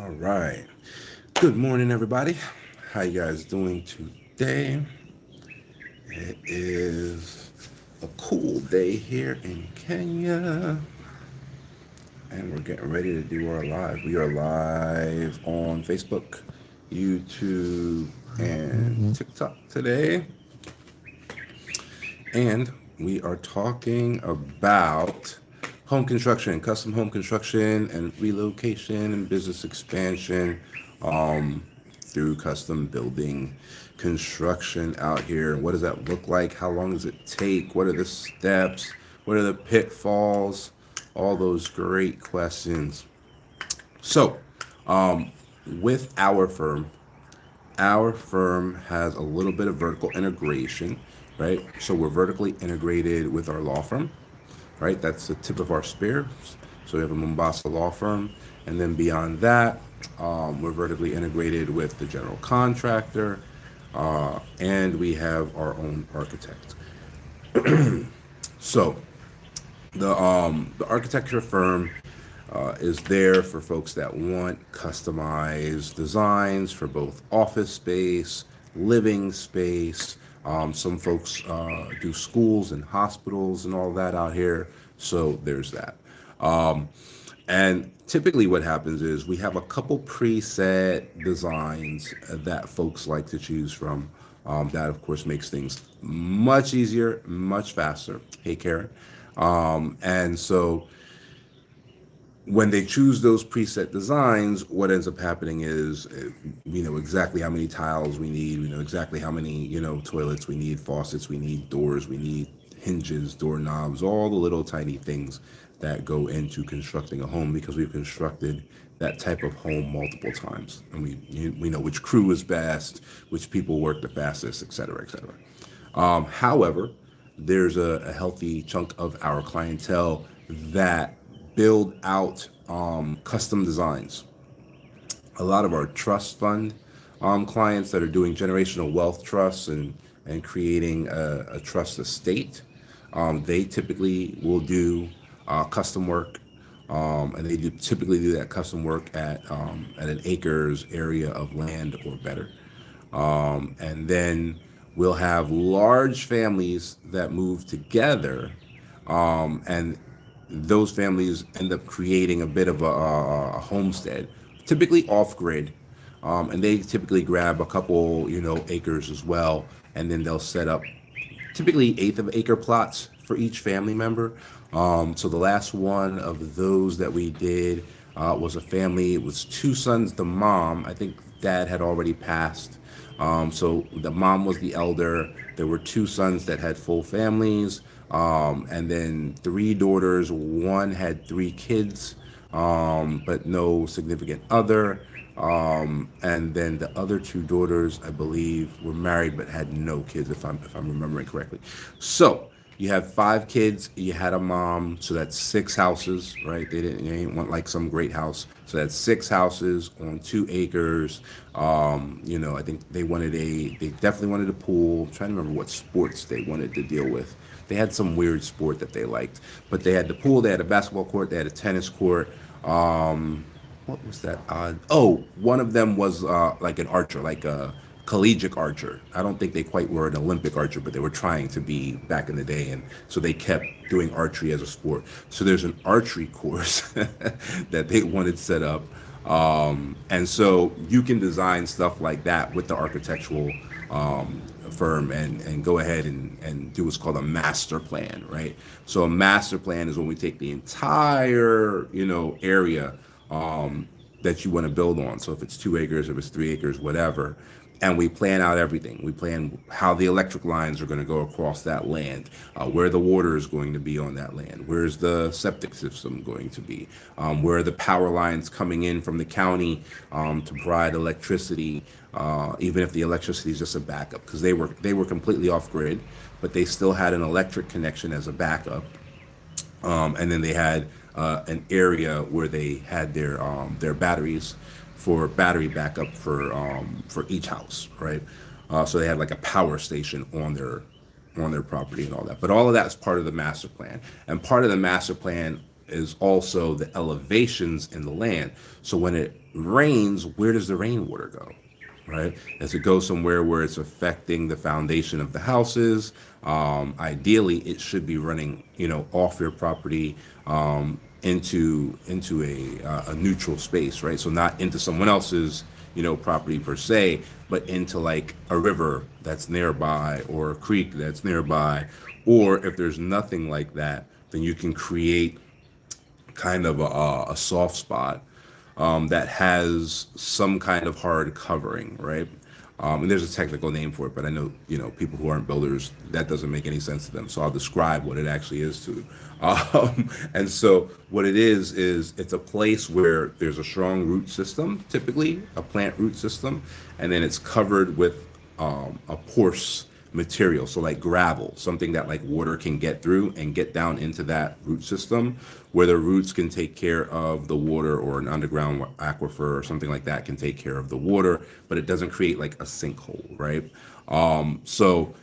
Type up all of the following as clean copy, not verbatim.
All right. Good morning, everybody. How you guys doing today? It is a cool day here in Kenya, and we're getting ready to do our live. We are live on Facebook, YouTube, and TikTok today, and we are talking about home construction, custom home construction, and relocation and business expansion through custom building construction out here. What does that look like? How long does it take? What are the steps? What are the pitfalls? All those great questions. So, with our firm has a little bit of vertical integration, right? So we're vertically integrated with our law firm, right? That's the tip of our spear. So we have a Mombasa law firm. And then beyond that, we're vertically integrated with the general contractor, and we have our own architect. So the architecture firm is there for folks that want customized designs for both office space, living space. Some folks do schools and hospitals and all that out here. So there's that. And typically, what happens is we have a couple preset designs that folks like to choose from. That, of course, makes things much easier, much faster. Hey, Karen. And so when they choose those preset designs, what ends up happening is we know exactly how many tiles we need. We know exactly how many, toilets we need, faucets we need, doors we need, hinges, doorknobs, all the little tiny things that go into constructing a home because we've constructed that type of home multiple times. And we know which crew is best, which people work the fastest, et cetera, et cetera. However, there's a healthy chunk of our clientele that build out custom designs. A lot of our trust fund clients that are doing generational wealth trusts and creating a trust estate, they typically will do custom work, and they typically do that custom work at an acres area of land or better. And then we'll have large families that move together, and those families end up creating a bit of a homestead, typically off grid. And they typically grab a couple, acres as well, and then they'll set up typically eighth of acre plots for each family member. So the last one of those that we did was a family. It was two sons. The mom, I think dad had already passed. So the mom was the elder. There were two sons that had full families, and then three daughters. One had three kids, but no significant other. And then the other two daughters, I believe, were married but had no kids, if I'm remembering correctly. So you have five kids. You had a mom, so that's six houses, right? They didn't want like some great house, so that's six houses on 2 acres. I think they definitely wanted a pool. I'm trying to remember what sports they wanted to deal with. They had some weird sport that they liked, but they had the pool. They had a basketball court. They had a tennis court. What was that odd? Oh, one of them was like an archer, like a collegiate archer. I don't think they quite were an Olympic archer, but they were trying to be back in the day, and so they kept doing archery as a sport. So there's an archery course that they wanted set up, and so you can design stuff like that with the architectural firm and go ahead and do what's called a master plan, right? So a master plan is when we take the entire area that you want to build on. So if it's 2 acres, if it's 3 acres, whatever, and we plan out everything. We plan how the electric lines are going to go across that land, where the water is going to be on that land, where's the septic system going to be, where are the power lines coming in from the county to provide electricity, even if the electricity is just a backup, because they were completely off grid, but they still had an electric connection as a backup. And then they had an area where they had their batteries for battery backup for each house, right? So they had like a power station on their property and all that. But all of that is part of the master plan, and part of the master plan is also the elevations in the land. So when it rains, where does the rainwater go? Right? As it goes somewhere where it's affecting the foundation of the houses. Ideally, it should be running, off your property, into a neutral space, right? So not into someone else's, property per se, but into like a river that's nearby or a creek that's nearby. Or if there's nothing like that, then you can create kind of a soft spot, that has some kind of hard covering, right? And there's a technical name for it, but I know, people who aren't builders, that doesn't make any sense to them. So I'll describe what it actually is to. And so what it is it's a place where there's a strong root system, typically a plant root system, and then it's covered with a porous material, so like gravel, something that like water can get through and get down into that root system, where the roots can take care of the water, or an underground aquifer or something like that can take care of the water, but it doesn't create like a sinkhole, right? So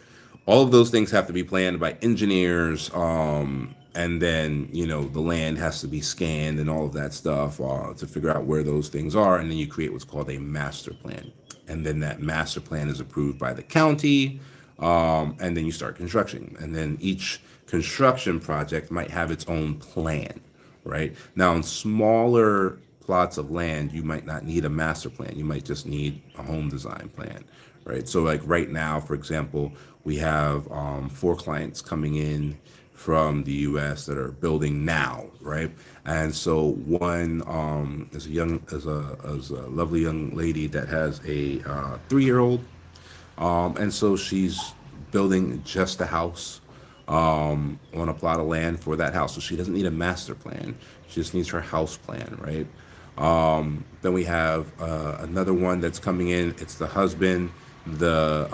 all of those things have to be planned by engineers, and then the land has to be scanned and all of that stuff, to figure out where those things are, and then you create what's called a master plan, and then that master plan is approved by the county, and then you start construction. And then each construction project might have its own plan, right? Now, in smaller plots of land, you might not need a master plan. You might just need a home design plan, right? So, like right now, for example, we have 4 clients coming in from the U.S. that are building now, right? And so one is a lovely young lady that has a 3-year-old, and so she's building just a house, on a plot of land for that house. So she doesn't need a master plan. She just needs her house plan, right? Then we have another one that's coming in. It's the husband, the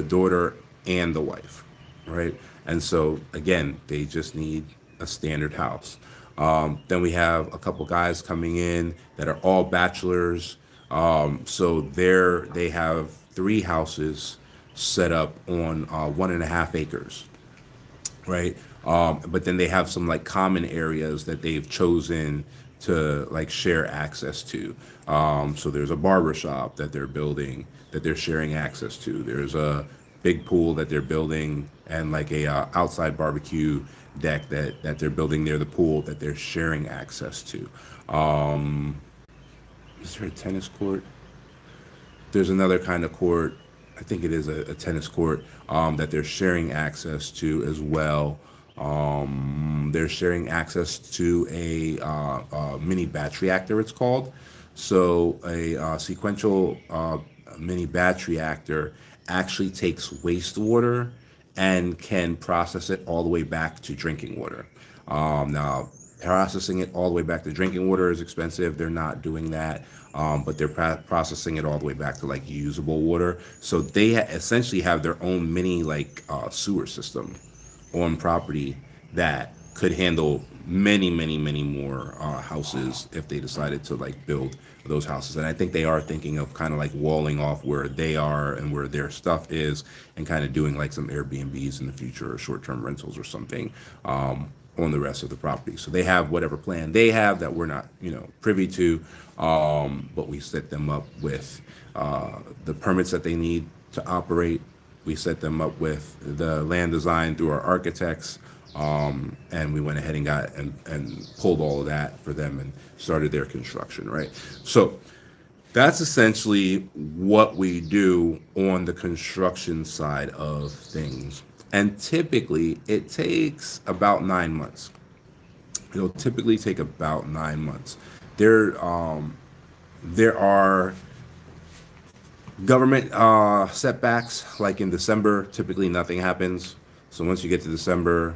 daughter, and the wife, right? And so again, they just need a standard house. Then we have a couple guys coming in that are all bachelors. So they have 3 houses set up on 1.5 acres, right? But then they have some like common areas that they've chosen to like share access to. So there's a barber shop that they're building that they're sharing access to. There's a big pool that they're building, and like a outside barbecue deck that they're building near the pool that they're sharing access to. Is there a tennis court? There's another kind of court. I think it is a tennis court, that they're sharing access to as well. They're sharing access to a mini batch reactor, it's called. So a sequential mini batch reactor actually takes wastewater and can process it all the way back to drinking water. Now, processing it all the way back to drinking water is expensive. They're not doing that, but they're processing it all the way back to like usable water. So they essentially have their own mini like sewer system on property that could handle many, many, many more houses if they decided to like build those houses. And I think they are thinking of kind of like walling off where they are and where their stuff is, and kind of doing like some Airbnbs in the future, or short-term rentals or something, on the rest of the property. So they have whatever plan they have that we're not, privy to, but we set them up with the permits that they need to operate. We set them up with the land design through our architects, and we went ahead and got and pulled all of that for them and started their construction, right? So that's essentially what we do on the construction side of things. And typically it takes about 9 months. It'll typically take about 9 months. There are government setbacks, like in December. Typically nothing happens. So once you get to December,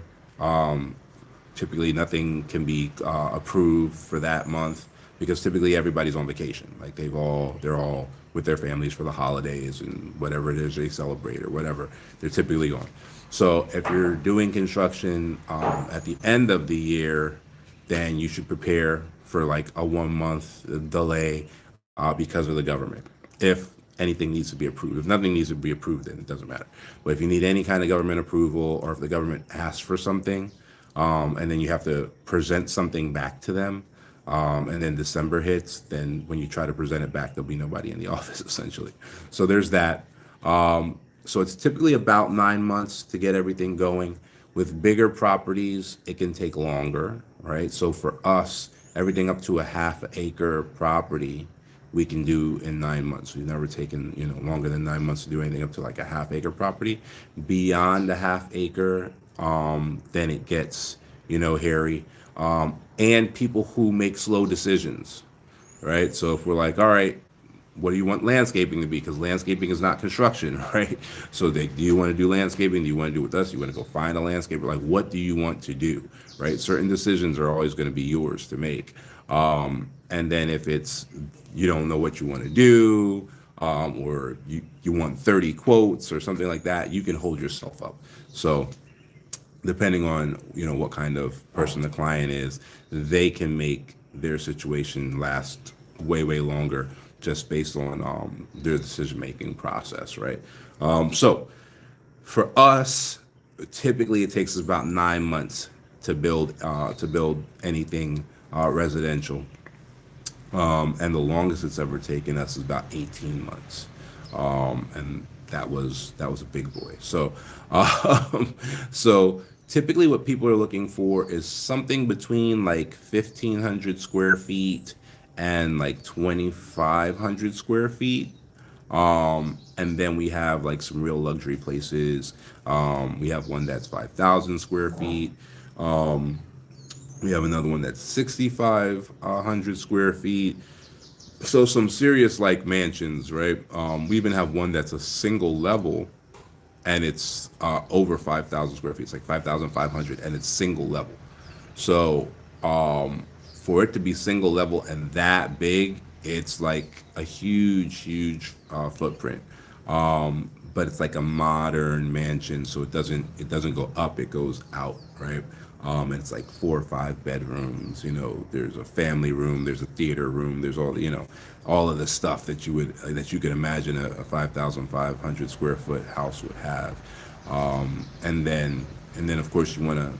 typically nothing can be approved for that month, because typically everybody's on vacation. Like they're all with their families for the holidays and whatever it is they celebrate or whatever. They're typically gone. So if you're doing construction at the end of the year, then you should prepare for like a 1 month delay, because of the government. If anything needs to be approved. If nothing needs to be approved, then it doesn't matter. But if you need any kind of government approval, or if the government asks for something, and then you have to present something back to them. And then December hits, then when you try to present it back, there'll be nobody in the office essentially. So there's that. So it's typically about 9 months to get everything going. With bigger properties, it can take longer, right? So for us, everything up to a half acre property, we can do in 9 months. We've never taken, longer than 9 months to do anything up to like a half acre property. Beyond a half acre, then it gets, hairy. And people who make slow decisions, right? So if we're like, all right, what do you want landscaping to be? Because landscaping is not construction, right? So do you want to do landscaping? Do you want to do it with us? Do you want to go find a landscaper? Like, what do you want to do, right? Certain decisions are always going to be yours to make. And then if it's, you don't know what you want to do, or you want 30 quotes or something like that, you can hold yourself up. So depending on, what kind of person the client is, they can make their situation last way longer just based on their decision making process, right? So for us, typically it takes us about 9 months to build anything residential, and the longest it's ever taken us is about 18 months, and that was a big boy. So so typically what people are looking for is something between like 1,500 square feet and like 2,500 square feet. And then we have like some real luxury places. We have one that's 5,000 square feet. We have another one that's 6,500 square feet. So some serious like mansions, right? We even have one that's a single level, and it's over 5,000 square feet. It's like 5,500, and it's single level. So for it to be single level and that big, it's like a huge footprint. But it's like a modern mansion, so it doesn't go up, it goes out, right? And it's like 4 or 5 bedrooms. There's a family room, there's a theater room, there's all of the stuff that you could imagine a 5,500 square foot house would have. And then of course you want to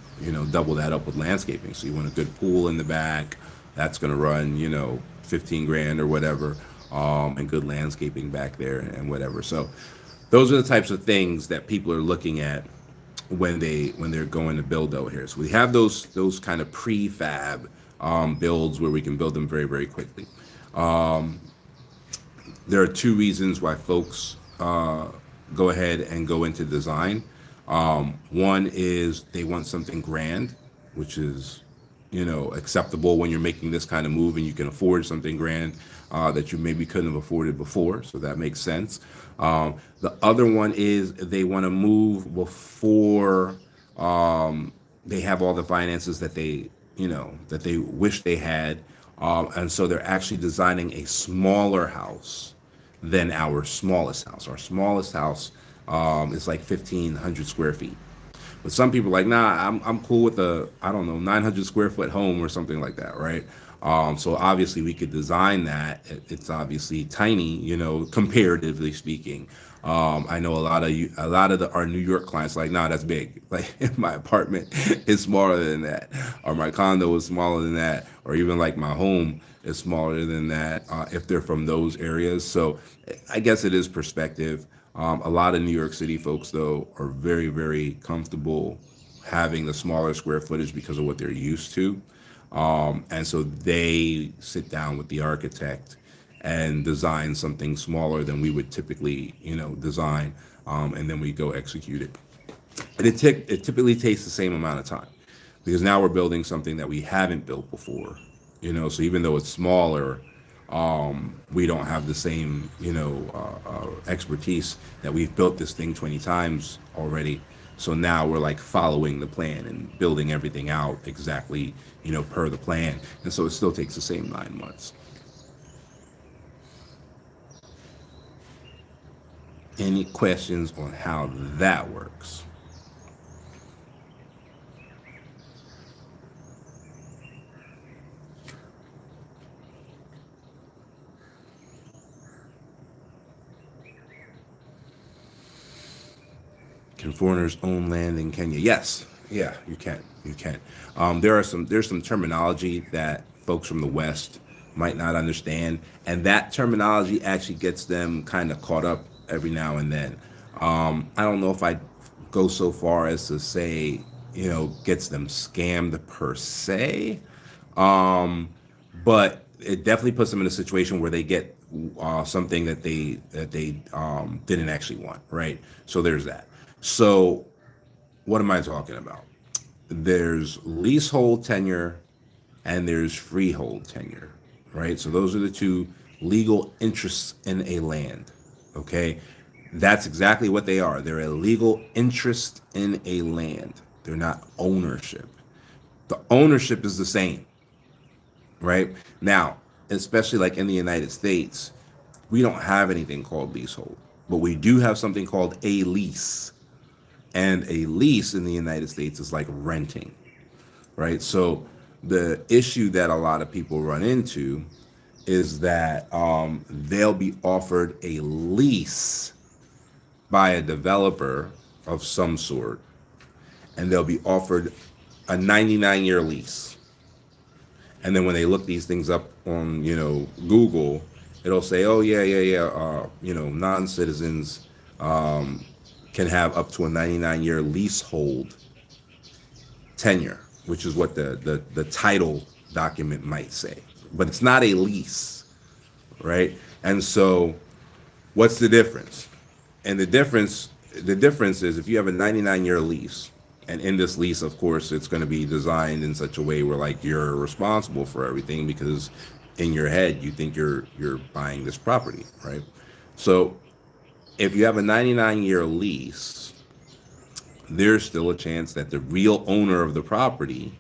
double that up with landscaping. So you want a good pool in the back. That's going to run 15 grand or whatever, and good landscaping back there and whatever. So those are the types of things that people are looking at when they're going to build out here. So we have those kind of prefab builds where we can build them very quickly. There are two reasons why folks go ahead and go into design. One is they want something grand, which is acceptable when you're making this kind of move and you can afford something grand that you maybe couldn't have afforded before. So that makes sense. The other one is they want to move before they have all the finances that they wish they had. And so they're actually designing a smaller house than our smallest house. Our smallest house is like 1,500 square feet. But some people are like, nah, I'm cool with a, I don't know, 900 square foot home or something like that, right? So obviously we could design that. It's obviously tiny, comparatively speaking. I know our New York clients are like, nah, that's big. Like my apartment is smaller than that, or my condo is smaller than that, or even like my home is smaller than that. If they're from those areas, so I guess it is perspective. A lot of New York City folks, though, are very comfortable having the smaller square footage because of what they're used to. And so they sit down with the architect and design something smaller than we would typically, design, and then we go execute it. And it typically takes the same amount of time because now we're building something that we haven't built before, So even though it's smaller, we don't have the same, expertise that we've built this thing 20 times already. So now we're like following the plan and building everything out exactly, per the plan. And so it still takes the same 9 months. Any questions on how that works? Can foreigners own land in Kenya? Yes. Yeah, you can. You can. There's some terminology that folks from the West might not understand, and that terminology actually gets them kind of caught up every now and then. I don't know if I go so far as to say, gets them scammed per se, but it definitely puts them in a situation where they get something that they didn't actually want, right? So there's that. So what am I talking about? There's leasehold tenure and there's freehold tenure, right? So those are the two legal interests in a land. Okay, that's exactly what they are. They're a legal interest in a land. They're not ownership. The ownership is the same, right? Now, especially like in the United States, we don't have anything called leasehold, but we do have something called a lease. And a lease in the United States is like renting, right? So the issue that a lot of people run into is that they'll be offered a lease by a developer of some sort, and they'll be offered a 99-year lease. And then when they look these things up on, Google, it'll say, oh, yeah, yeah, yeah, non-citizens can have up to a 99-year leasehold tenure, which is what the title document might say. But it's not a lease, right? And so what's the difference? And the difference is if you have a 99-year lease, and in this lease, of course, it's going to be designed in such a way where like you're responsible for everything because in your head you think you're buying this property, right? So if you have a 99-year lease, there's still a chance that the real owner of the property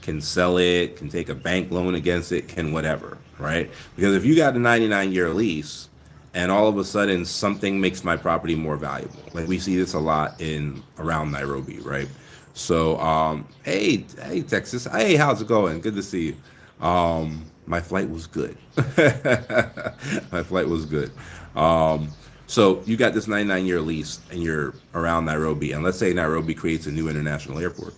can sell it, can take a bank loan against it, can whatever, right? Because if you got a 99-year lease and all of a sudden something makes my property more valuable, like we see this a lot in around Nairobi, right? So, hey, Texas, hey, how's it going? Good to see you. My flight was good. My flight was good. So you got this 99-year lease and you're around Nairobi, and let's say Nairobi creates a new international airport.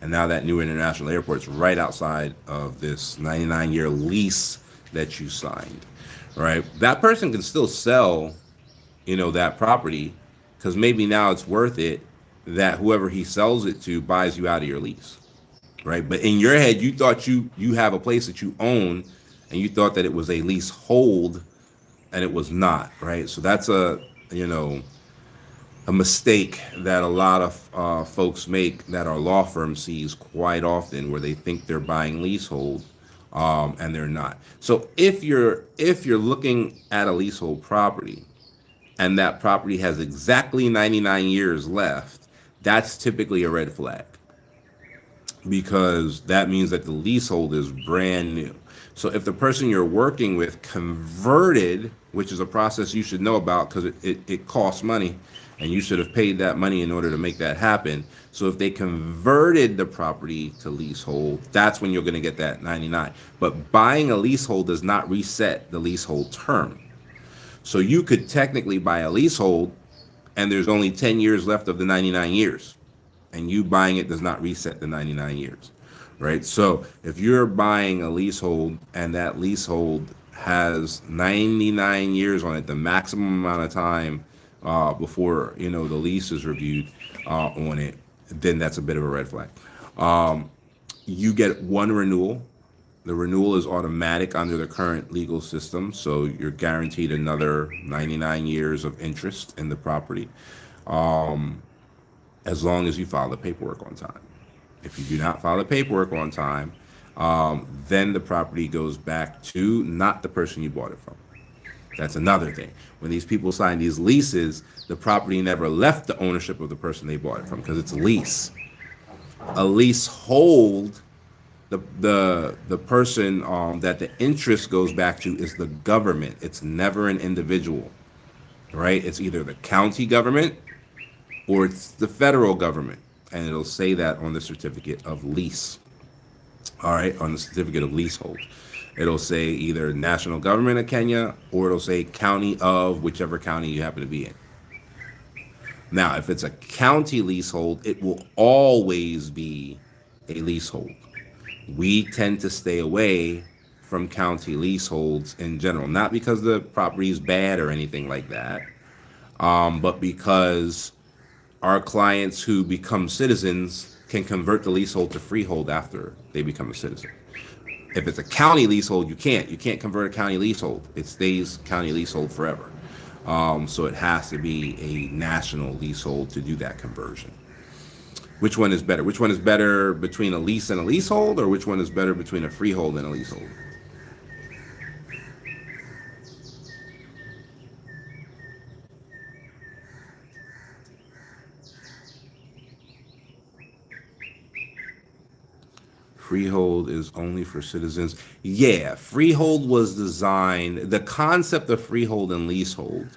And now that new international airport's right outside of this 99-year lease that you signed, right? That person can still sell, that property because maybe now it's worth it that whoever he sells it to buys you out of your lease, right? But in your head, you thought you have a place that you own and you thought that it was a leasehold and it was not, right? So that's a mistake that a lot of folks make that our law firm sees quite often, where they think they're buying leasehold, and they're not. So if you're looking at a leasehold property and that property has exactly 99 years left, that's typically a red flag, because that means that the leasehold is brand new. So if the person you're working with converted, which is a process you should know about because it costs money and you should have paid that money in order to make that happen. So if they converted the property to leasehold, that's when you're going to get that 99. But buying a leasehold does not reset the leasehold term. So you could technically buy a leasehold and there's only 10 years left of the 99 years. And you buying it does not reset the 99 years, right? So if you're buying a leasehold and that leasehold has 99 years on it, the maximum amount of time before the lease is reviewed on it, then that's a bit of a red flag. You get one renewal. The renewal is automatic under the current legal system, so you're guaranteed another 99 years of interest in the property, as long as you file the paperwork on time. If you do not file the paperwork on time, then the property goes back to not the person you bought it from. That's another thing. When these people sign these leases, the property never left the ownership of the person they bought it from because it's a lease. A leasehold, the person that the interest goes back to is the government. It's never an individual, right? It's either the county government or it's the federal government, and it'll say that on the certificate of lease. All right, on the certificate of leasehold, it'll say either national government of Kenya or it'll say county of whichever county you happen to be in. Now, if it's a county leasehold, it will always be a leasehold. We tend to stay away from county leaseholds in general, not because the property is bad or anything like that, but because our clients who become citizens can convert the leasehold to freehold after they become a citizen. If it's a county leasehold, you can't. You can't convert a county leasehold. It stays county leasehold forever. So it has to be a national leasehold to do that conversion. Which one is better? Which one is better between a lease and a leasehold, or which one is better between a freehold and a leasehold? Freehold is only for citizens. Yeah, freehold was designed, the concept of freehold and leasehold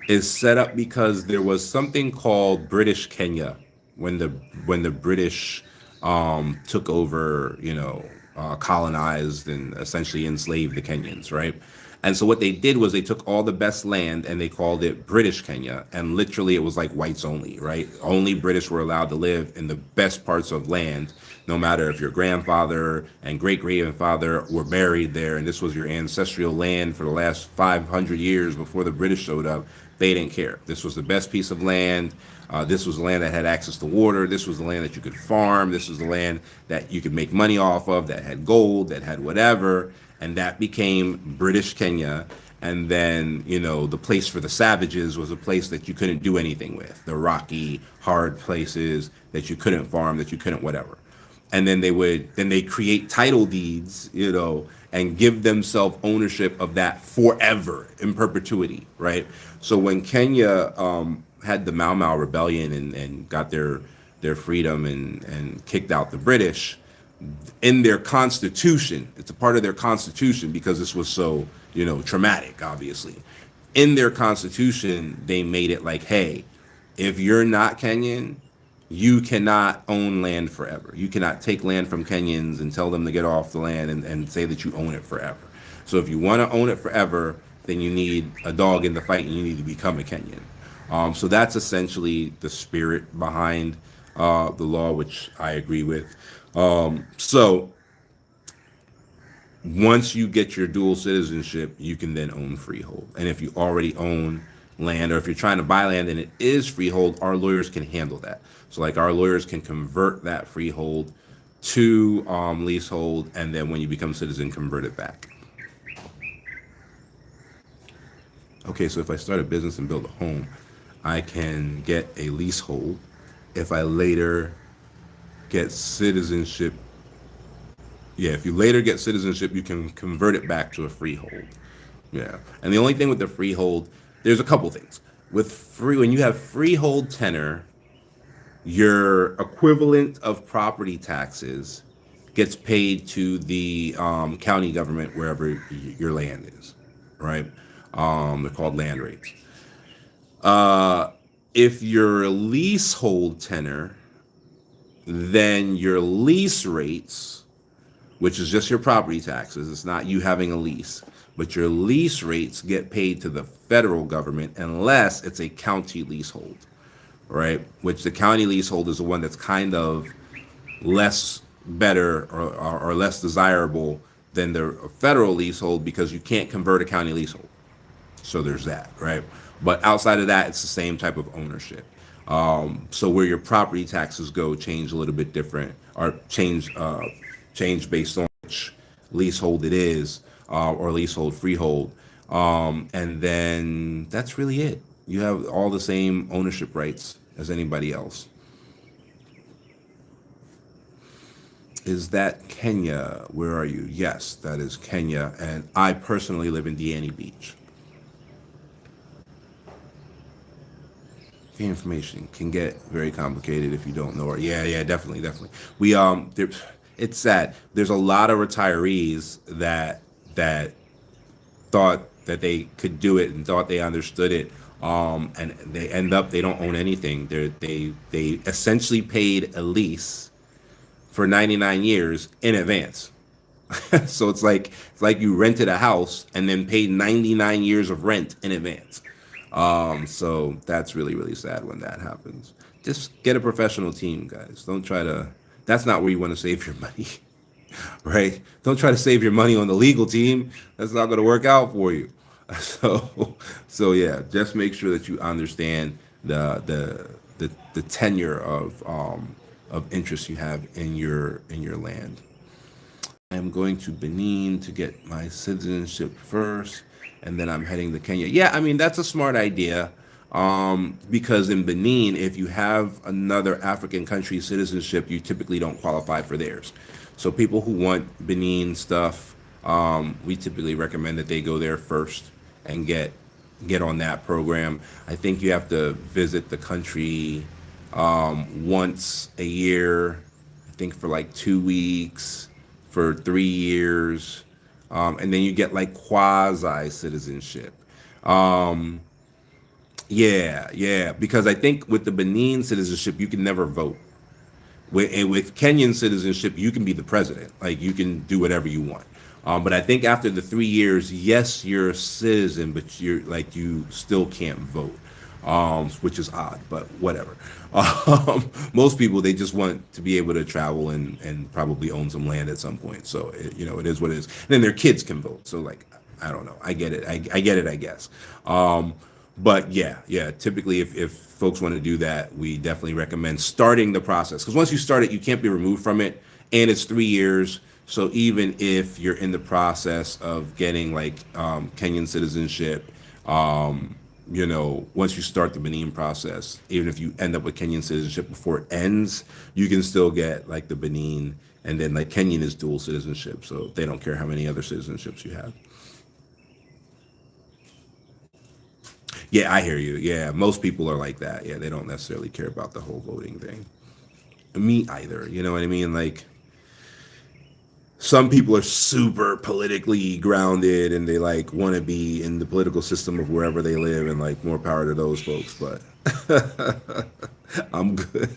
is set up because there was something called British Kenya when the British took over, colonized and essentially enslaved the Kenyans, right? And so what they did was they took all the best land and they called it British Kenya, and literally it was like whites only, right? Only British were allowed to live in the best parts of land, no matter if your grandfather and great grandfather were buried there, and this was your ancestral land for the last 500 years before the British showed up. They didn't care. This was the best piece of land. This was the land that had access to water. This was the land that you could farm. This was the land that you could make money off of, that had gold, that had whatever. And that became British Kenya. And then, the place for the savages was a place that you couldn't do anything with. The rocky, hard places that you couldn't farm, that you couldn't whatever. And then they create title deeds, and give themselves ownership of that forever in perpetuity, right? So when Kenya had the Mau Mau rebellion and got their freedom and kicked out the British, in their constitution, it's a part of their constitution because this was so, traumatic, obviously. In their constitution, they made it like, hey, if you're not Kenyan, you cannot own land forever. You cannot take land from Kenyans and tell them to get off the land and say that you own it forever. So if you want to own it forever, then you need a dog in the fight and you need to become a Kenyan. So that's essentially the spirit behind the law, which I agree with. So once you get your dual citizenship, you can then own freehold. And if you already own land, or if you're trying to buy land and it is freehold, our lawyers can handle that. So like our lawyers can convert that freehold to leasehold, and then when you become citizen, convert it back. Okay, so if I start a business and build a home, I can get a leasehold. If I later get citizenship, yeah, if you later get citizenship, you can convert it back to a freehold. Yeah, and the only thing with the freehold, there's a couple things. When you have freehold tenure, your equivalent of property taxes gets paid to the county government wherever your land is, right? They're called land rates. If you're a leasehold tenure, then your lease rates, which is just your property taxes, it's not you having a lease, but your lease rates get paid to the federal government unless it's a county leasehold, right? Which the county leasehold is the one that's kind of less better or less desirable than the federal leasehold because you can't convert a county leasehold. So there's that, right? But outside of that, it's the same type of ownership. So where your property taxes go change a little bit different, or change based on which leasehold it is, or leasehold, freehold. And then that's really it. You have all the same ownership rights as anybody else. Is that Kenya? Where are you? Yes, that is Kenya. And I personally live in Diani Beach. The information can get very complicated if you don't know it. Yeah, definitely. We it's sad. There's a lot of retirees that thought that they could do it and thought they understood it, and they don't own anything. They essentially paid a lease for 99 years in advance. So it's like you rented a house and then paid 99 years of rent in advance. So that's really, really sad when that happens. Just get a professional team, guys. Don't try to, that's not where you want to save your money, right? Don't try to save your money on the legal team. That's not going to work out for you. So, so yeah, just make sure that you understand the tenure of interest you have in your land. I'm going to Benin to get my citizenship first, and then I'm heading to Kenya. Yeah, I mean that's a smart idea, because in Benin, if you have another African country's citizenship, you typically don't qualify for theirs. So people who want Benin stuff, we typically recommend that they go there first and get on that program. I think you have to visit the country once a year. I think for like 2 weeks for 3 years, and then you get like quasi citizenship. Um, yeah, yeah, because I think with the Benin citizenship, you can never vote. With Kenyan citizenship, you can be the president. Like you can do whatever you want. But I think after the 3 years, yes, you're a citizen, but you're like you still can't vote, which is odd, but whatever. Most people they just want to be able to travel and probably own some land at some point. So it is what it is. And then their kids can vote. So like I don't know. I get it. I get it. I guess. But yeah, yeah. Typically, if folks want to do that, we definitely recommend starting the process because once you start it, you can't be removed from it, and it's 3 years. So even if you're in the process of getting like Kenyan citizenship, once you start the Benin process, even if you end up with Kenyan citizenship before it ends, you can still get like the Benin, and then like Kenyan is dual citizenship, so they don't care how many other citizenships you have. Yeah, I hear you. Yeah, most people are like that. Yeah, they don't necessarily care about the whole voting thing. Me either. You know what I mean? Like some people are super politically grounded and they like want to be in the political system of wherever they live and like more power to those folks, but I'm good.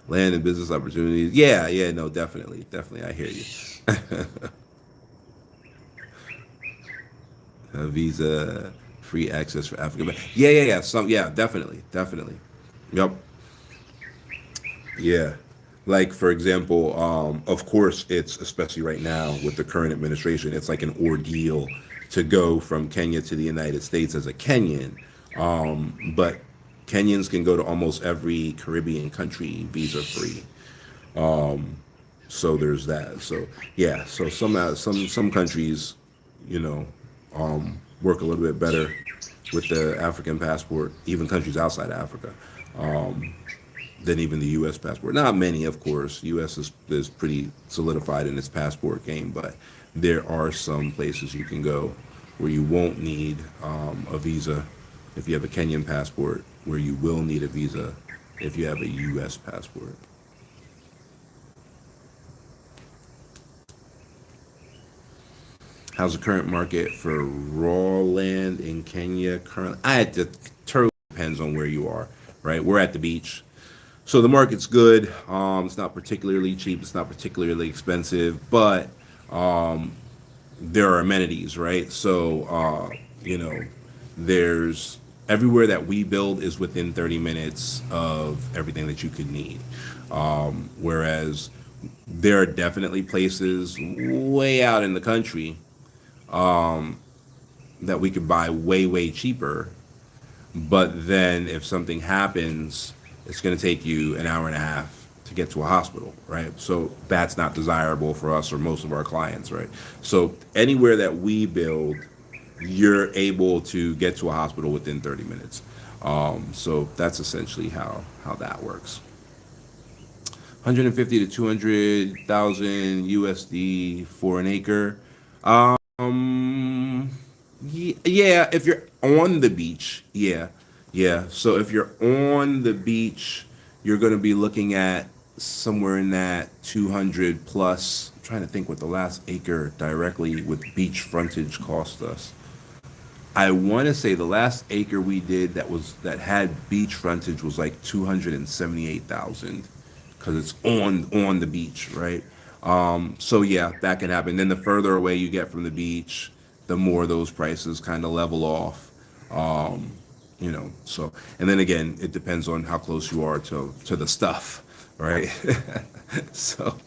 Land and business opportunities. Yeah, yeah, no, definitely. Definitely. I hear you. A visa, free access for Africa. Yeah, yeah, yeah. Yeah, definitely. Definitely. Yep. Yeah. Like for example, of course, it's especially right now with the current administration, it's like an ordeal to go from Kenya to the United States as a Kenyan. But Kenyans can go to almost every Caribbean country visa free. So there's that. So yeah. So some countries, you know, work a little bit better with the African passport, even countries outside of Africa. Um, than even the U.S. passport. Not many, of course. U.S. is pretty solidified in its passport game, but there are some places you can go where you won't need a visa if you have a Kenyan passport, where you will need a visa if you have a U.S. passport. How's the current market for raw land in Kenya currently? It totally depends on where you are, right? We're at the beach. So the market's good. It's not particularly cheap. It's not particularly expensive, but there are amenities, right? So there's everywhere that we build is within 30 minutes of everything that you could need. Whereas there are definitely places way out in the country that we could buy way, way cheaper. But then if something happens, it's going to take you an hour and a half to get to a hospital, right? So that's not desirable for us or most of our clients, right? So anywhere that we build, you're able to get to a hospital within 30 minutes. So that's essentially how that works. 150 to 200,000 USD for an acre. Um, yeah, if you're on the beach, yeah, yeah. So if you're on the beach, you're going to be looking at somewhere in that 200 plus. I'm trying to think what the last acre directly with beach frontage cost us. I want to say the last acre we did that had beach frontage was like 278,000 because it's on the beach, right? So yeah, that can happen. Then the further away you get from the beach, the more those prices kind of level off. So, and then again, it depends on how close you are to the stuff, right? So,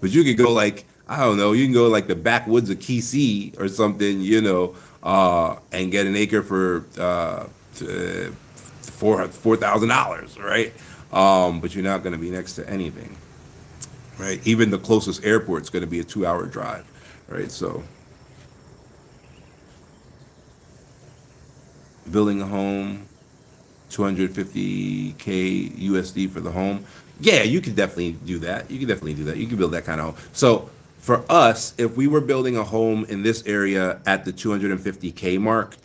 but you could go like, I don't know, you can go like the backwoods of Key or something, and get an acre for $4,000, right? But you're not going to be next to anything, right? Even the closest airport's going to be a 2-hour drive, right? So building a home, 250K USD for the home. Yeah, you could definitely do that. You could definitely do that. You could build that kind of home. So for us, if we were building a home in this area at the 250K mark,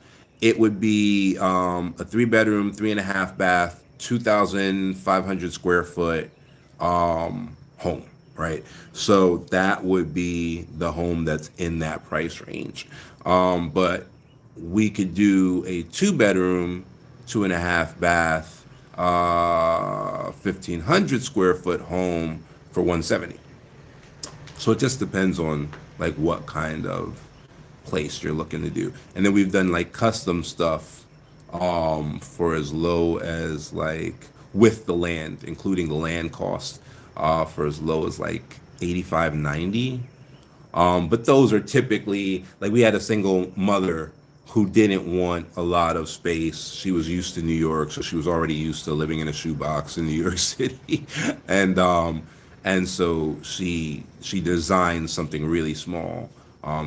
it would be a 3 bedroom, 3.5 bath, 2,500 square foot home, right? So that would be the home that's in that price range. But we could do a 2 bedroom, 2.5 bath, 1,500 square foot home for 170. So it just depends on like what kind of place you're looking to do. And then we've done like custom stuff for as low as like with the land, including the land cost, for as low as like 85, 90. But those are typically like we had a single mother who didn't want a lot of space. She was used to New York, so she was already used to living in a shoebox in New York City, and so she designed something really small,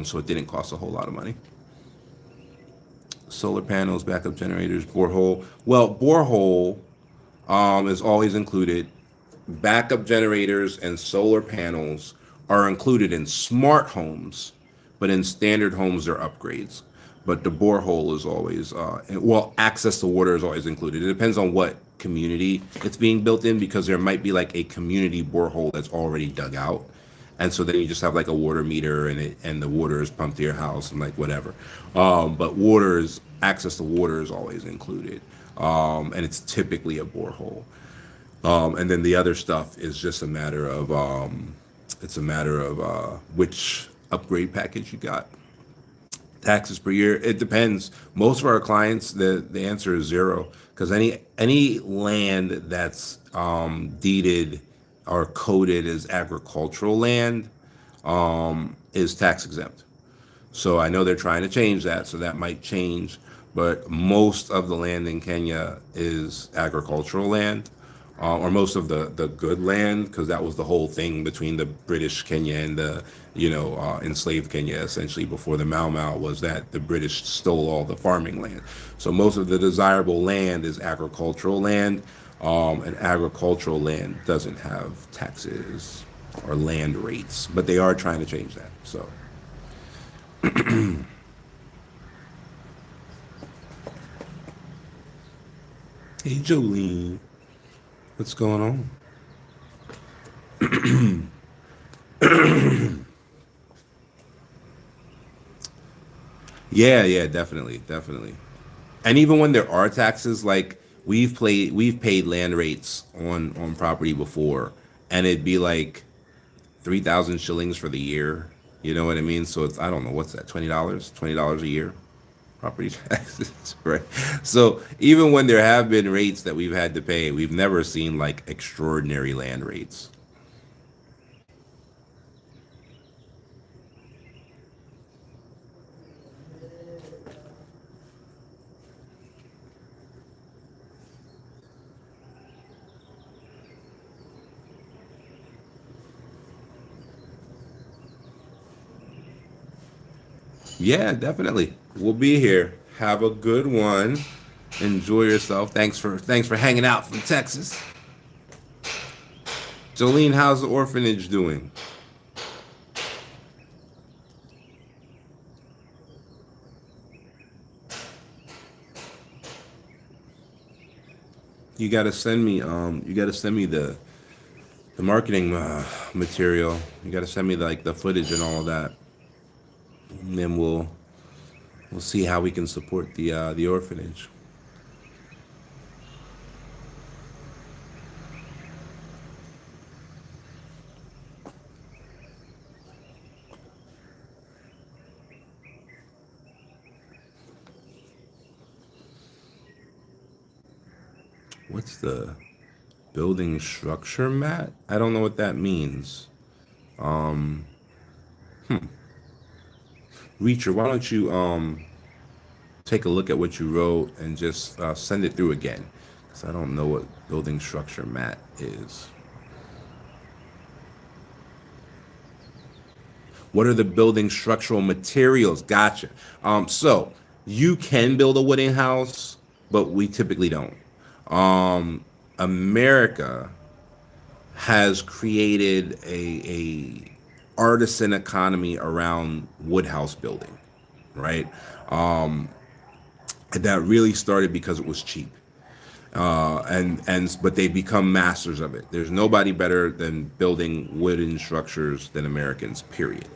so it didn't cost a whole lot of money. Solar panels, backup generators, borehole. Well, borehole is always included. Backup generators and solar panels are included in smart homes, but in standard homes they're upgrades. But the borehole is always, access to water is always included. It depends on what community it's being built in, because there might be like a community borehole that's already dug out. And so then you just have like a water meter, and the water is pumped to your house and like whatever. But access to water is always included. And it's typically a borehole. And then the other stuff is just a matter of which upgrade package you got. Taxes per year, it depends. Most of our clients, the answer is zero, because any land that's deeded or coded as agricultural land is tax exempt. So I know they're trying to change that, so that might change. But most of the land in Kenya is agricultural land, or most of the good land, because that was the whole thing between the British Kenya and the enslaved Kenya, essentially before the Mau Mau, was that the British stole all the farming land. So most of the desirable land is agricultural land, and agricultural land doesn't have taxes or land rates, but they are trying to change that. So. Hey, Jolene, what's going on? Yeah, definitely, definitely. And even when there are taxes, like we've paid land rates on property before, and it'd be like 3,000 shillings for the year. You know what I mean? So it's, I don't know, what's that, $20 a year, property taxes, right? So even when there have been rates that we've had to pay, we've never seen like extraordinary land rates. Yeah, definitely. We'll be here. Have a good one. Enjoy yourself. Thanks for hanging out from Texas. Jolene, how's the orphanage doing? You gotta send me the marketing material. You gotta send me like the footage and all of that. And then we'll see how we can support the orphanage. What's the building structure mat? I don't know what that means. Reacher, why don't you take a look at what you wrote and just send it through again? Because I don't know what building structure mat is. What are the building structural materials? Gotcha. So you can build a wooden house, but we typically don't. America has created a artisan economy around wood house building, right? That really started because it was cheap. And but they've become masters of it. There's nobody better than building wooden structures than Americans, period.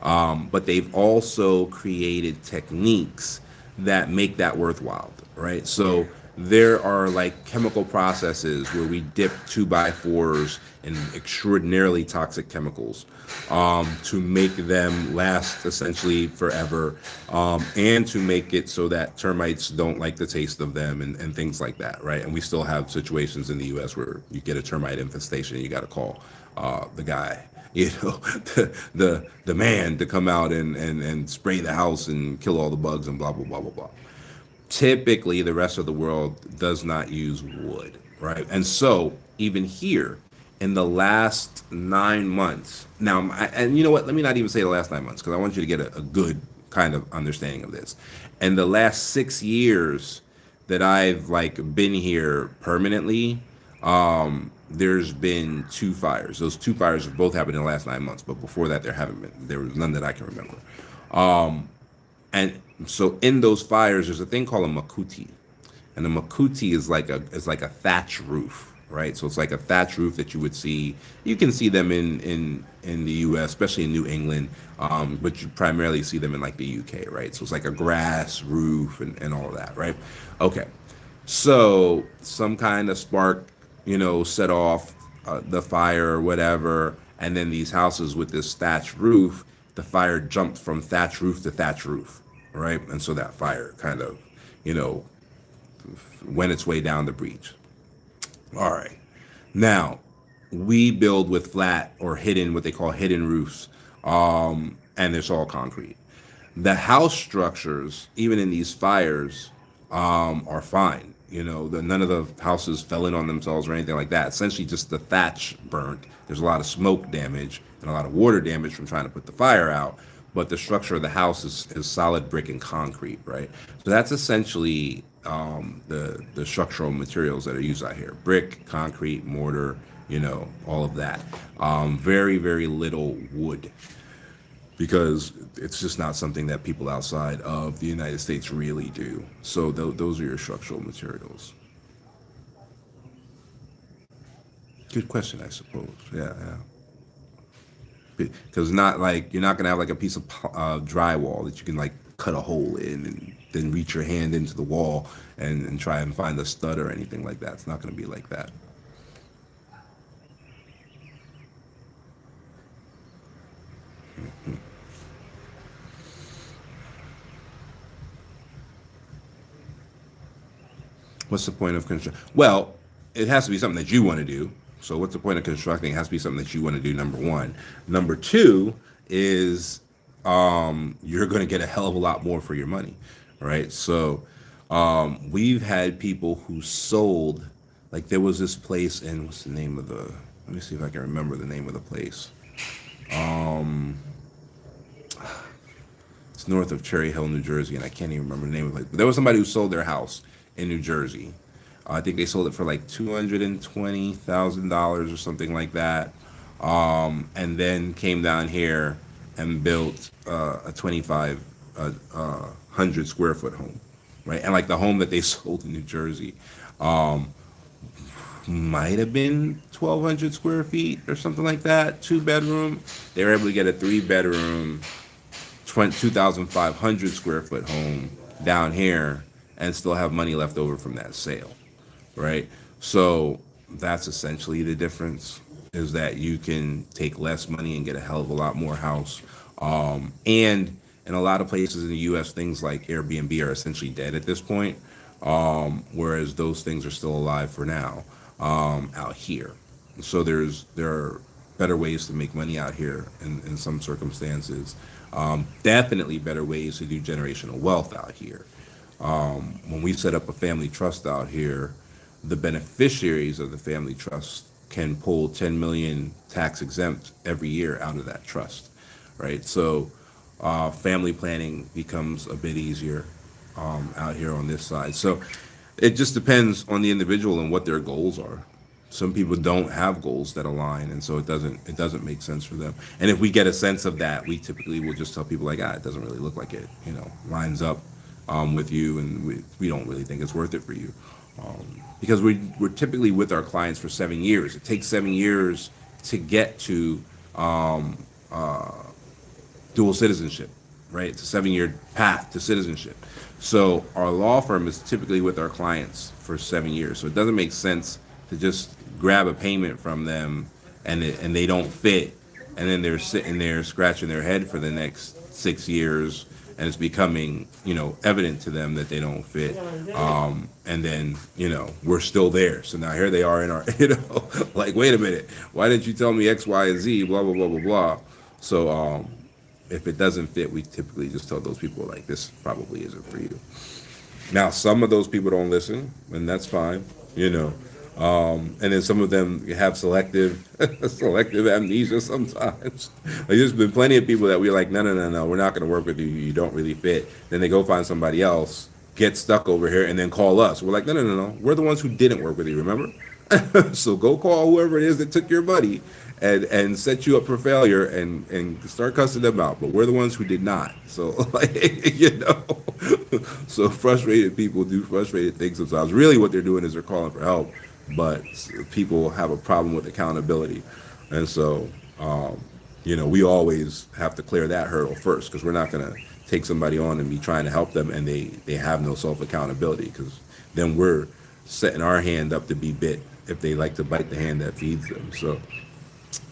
But they've also created techniques that make that worthwhile, right? So there are like chemical processes where we dip two by fours in extraordinarily toxic chemicals to make them last essentially forever, and to make it so that termites don't like the taste of them and things like that, right? And we still have situations in the U.S. where you get a termite infestation and you got to call the guy, the man to come out and spray the house and kill all the bugs and blah blah blah blah blah. Typically, the rest of the world does not use wood, right? And so even here, in the last 9 months, now, and you know what? Let me not even say the last 9 months because I want you to get a good kind of understanding of this. In the last 6 years that I've like been here permanently, there's been two fires. Those two fires have both happened in the last 9 months, but before that, there was none that I can remember. And so in those fires, there's a thing called a makuti, and a makuti is like a thatch roof, right? So it's like a thatch roof that you would see. You can see them in the U.S., especially in New England, but you primarily see them in like the U.K., right? So it's like a grass roof and all of that, right? Okay, so some kind of spark, set off the fire or whatever, and then these houses with this thatch roof, the fire jumped from thatch roof to thatch roof, right? And so that fire kind of, you know, went its way down the breach. All right. Now, we build with flat or hidden, what they call hidden roofs, and it's all concrete. The house structures, even in these fires, are fine. None of the houses fell in on themselves or anything like that. Essentially, just the thatch burnt. There's a lot of smoke damage and a lot of water damage from trying to put the fire out. But the structure of the house is solid brick and concrete, right? So that's essentially the structural materials that are used out here: brick, concrete, mortar, all of that. Very, very little wood, because it's just not something that people outside of the United States really do. So those are your structural materials. Good question, I suppose. Yeah, yeah. Because not like you're not gonna have like a piece of drywall that you can like cut a hole in and then reach your hand into the wall and try and find a stud or anything like that. It's not gonna be like that. What's the point of construction? Well, it has to be something that you want to do. So what's the point of constructing? It has to be something that you want to do, number one. Number two is you're going to get a hell of a lot more for your money, right? So we've had people who sold, like there was this place in, what's the name of let me see if I can remember the name of the place. It's north of Cherry Hill, New Jersey, and I can't even remember the name of it. But there was somebody who sold their house in New Jersey. I think they sold it for like $220,000 or something like that, and then came down here and built a 2,500 square foot home, right? And like the home that they sold in New Jersey might have been 1,200 square feet or something like that, 2 bedroom. They were able to get a 3 bedroom, 2,500 square foot home down here and still have money left over from that sale, right? So that's essentially the difference, is that you can take less money and get a hell of a lot more house. And in a lot of places in the U.S., things like Airbnb are essentially dead at this point, whereas those things are still alive for now out here. So there are better ways to make money out here in some circumstances. Definitely better ways to do generational wealth out here. When we set up a family trust out here, the beneficiaries of the family trust can pull 10 million tax exempt every year out of that trust, right? So family planning becomes a bit easier out here on this side. So it just depends on the individual and what their goals are. Some people don't have goals that align, and so it doesn't make sense for them. And if we get a sense of that, we typically will just tell people like, it doesn't really look like it, lines up with you, and we don't really think it's worth it for you, because we're typically with our clients for 7 years. It takes 7 years to get to dual citizenship, right? It's a 7 year path to citizenship. So our law firm is typically with our clients for 7 years. So it doesn't make sense to just grab a payment from them and they don't fit, and then they're sitting there scratching their head for the next 6 years, and it's becoming evident to them that they don't fit. And then we're still there. So now here they are in our like, wait a minute, why didn't you tell me X, Y, and Z? Blah blah blah blah blah. So if it doesn't fit, we typically just tell those people like, this probably isn't for you. Now, some of those people don't listen, and that's fine. And then some of them have selective selective amnesia sometimes. Like, there's been plenty of people that we're like, no, no, no, no, we're not going to work with you. You don't really fit. Then they go find somebody else, get stuck over here, and then call us. We're like, no, no, no, no. We're the ones who didn't work with you, remember? So go call whoever it is that took your money and set you up for failure, and start cussing them out. But we're the ones who did not. So, so frustrated people do frustrated things sometimes. Really what they're doing is they're calling for help, but people have a problem with accountability. And so, we always have to clear that hurdle first, because we're not going to take somebody on and be trying to help them and they have no self-accountability, because then we're setting our hand up to be bit if they like to bite the hand that feeds them. So,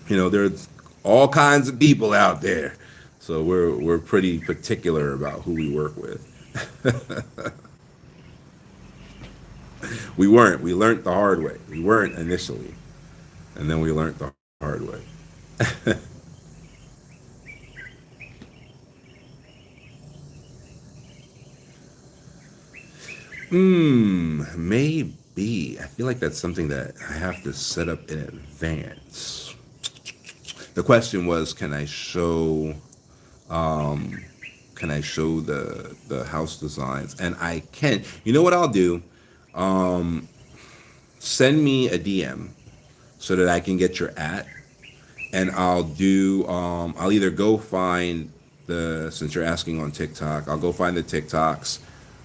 there's all kinds of people out there. So we're pretty particular about who we work with. We weren't. We learned the hard way. We weren't initially, and then we learned the hard way. Maybe. I feel like that's something that I have to set up in advance. The question was, can I show the house designs? And I can. You know what I'll do? Send me a DM so that I can get your and I'll either go find since you're asking on TikTok, I'll go find the TikToks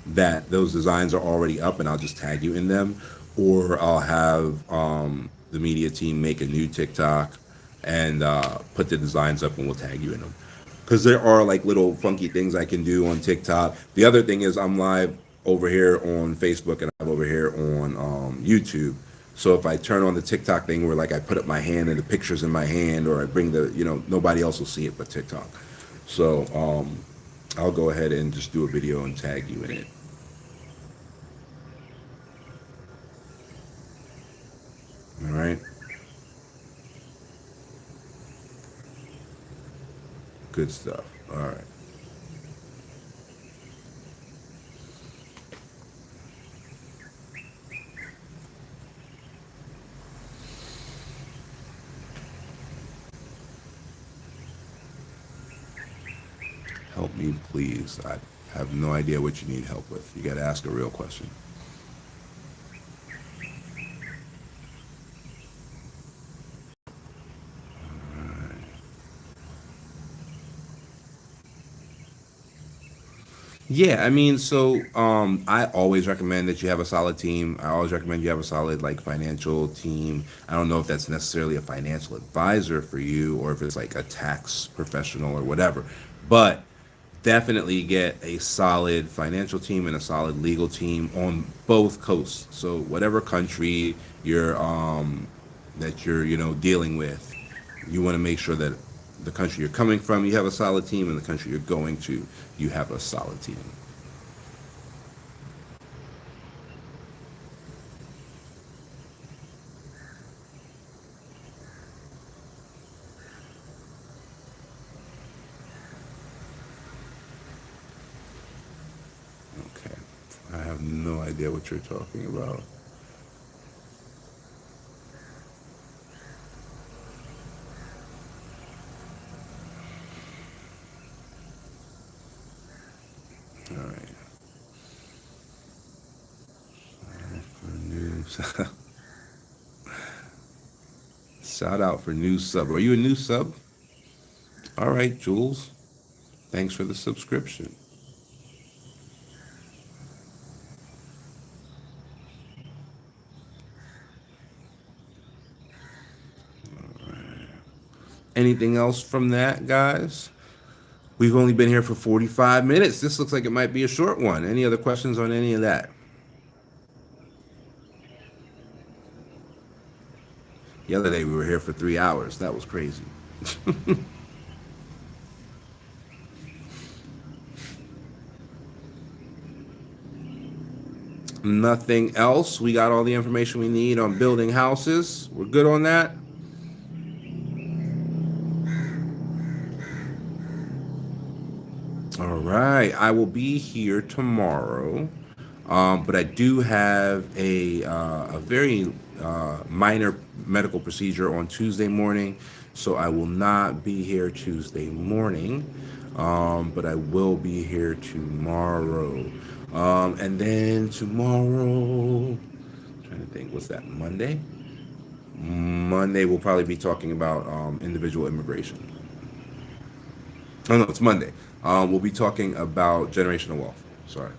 that those designs are already up, and I'll just tag you in them, or I'll have the media team make a new TikTok and put the designs up, and we'll tag you in them. Because there are like little funky things I can do on TikTok. The other thing is I'm live over here on Facebook, and I'm over here on YouTube. So if I turn on the TikTok thing where like I put up my hand and the pictures in my hand, or I bring nobody else will see it but TikTok. So I'll go ahead and just do a video and tag you in it. All right. Good stuff. All right. Help me, please. I have no idea what you need help with. You got to ask a real question. Yeah, I mean, so I always recommend that you have a solid team. I always recommend you have a solid like financial team. I don't know if that's necessarily a financial advisor for you, or if it's like a tax professional or whatever, but definitely get a solid financial team and a solid legal team on both coasts. So whatever country you're dealing with, you want to make sure that the country you're coming from, you have a solid team, and the country you're going to, you have a solid team. have no idea what you're talking about. All right. For news. Shout out for new sub. Are you a new sub? All right, Jules. Thanks for the subscription. Anything else from that, guys? We've only been here for 45 minutes. This looks like it might be a short one. Any other questions on any of that? The other day we were here for 3 hours. That was crazy. Nothing else. We got all the information we need on building houses. We're good on that. All right. I will be here tomorrow, but I do have a very minor medical procedure on Tuesday morning, so I will not be here Tuesday morning, but I will be here tomorrow. And then tomorrow, I'm trying to think, what's that, Monday? Monday we'll probably be talking about individual immigration. Oh no, it's Monday. We'll be talking about generational wealth. Sorry.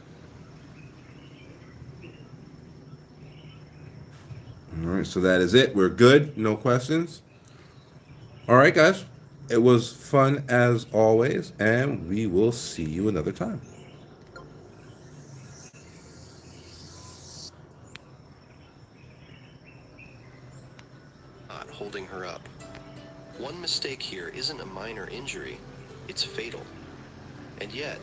All right, so that is it. We're good. No questions. All right, guys. It was fun as always, and we will see you another time. Not holding her up. One mistake here isn't a minor injury, it's fatal. And yet,